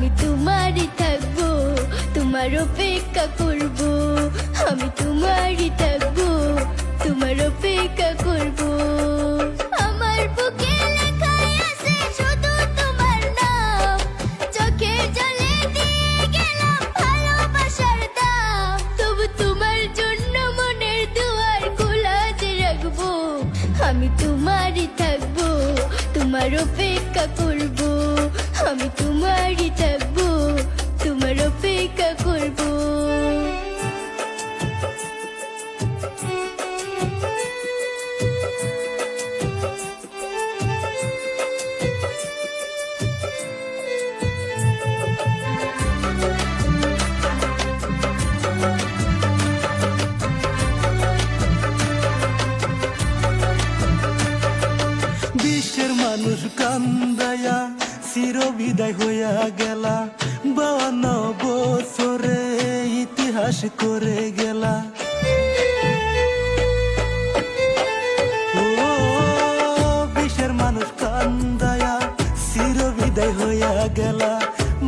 আমি তোমারই থাকবো, তোমার অপেক্ষা করবো। আমি তোমারই থাকবো, তোমার অপেক্ষা করবো। আমার বুকে লেখাই আছে শুধু তোমার নাম, চোখের জলে দিয়ে গেলাম ভালোবাসার দাম। তবু তোমার জন্য মনের দুয়ার খোলা যে রাখবো। আমি তোমারই থাকবো, তোমার অপেক্ষা করবো। আমি তোমারই থাকবো, তোমার অপেক্ষা করবো। বিশ্বের মানুষ কান্দায়া চির বিদায় হইয়া গেলা, 52 বছরে ইতিহাস করে গেলা। ও বিশ্বের মানুষ কান্দায়া চির বিদায় হইয়া গেলা,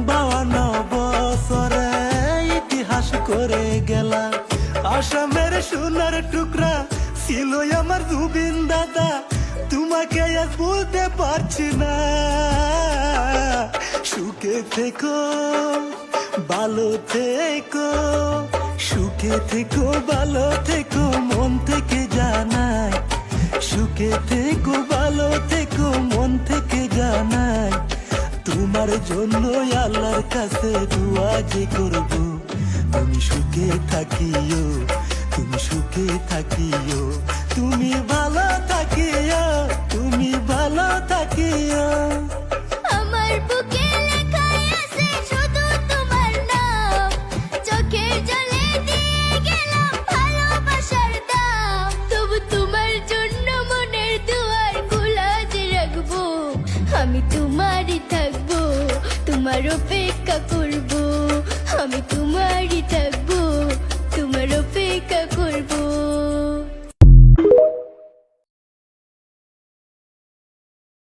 52 বছরে ইতিহাস করে গেলা। আসামের সোনার টুকরা ছিল আমার জুবিন দাদা, তোমাকে আজ বলতে পারছি না। সুখে থেকো, ভালো থেকো, সুখে থেকো, ভালো থেকো, মন থেকে জানাই। সুখে থেকো, ভালো থেকো, মন থেকে জানাই। তোমার জন্য আল্লাহর কাছে দোয়া যে করব, তুমি সুখে থাকিও, তুমি সুখে থাকিও, তুমি ভালো থাকিও, তুমি ভালো থাকিও। আমার বুকে লেখাই আছে শুধু তোমার নাম, চোখের জলে দিয়ে গেলাম ভালোবাসার দাম। তবু তোমার জন্য মনের দুয়ার খোলা যে রাখবো। আমি তোমারই থাকবো, তোমার অপেক্ষা করবো। আমি তোমারই থাকবো,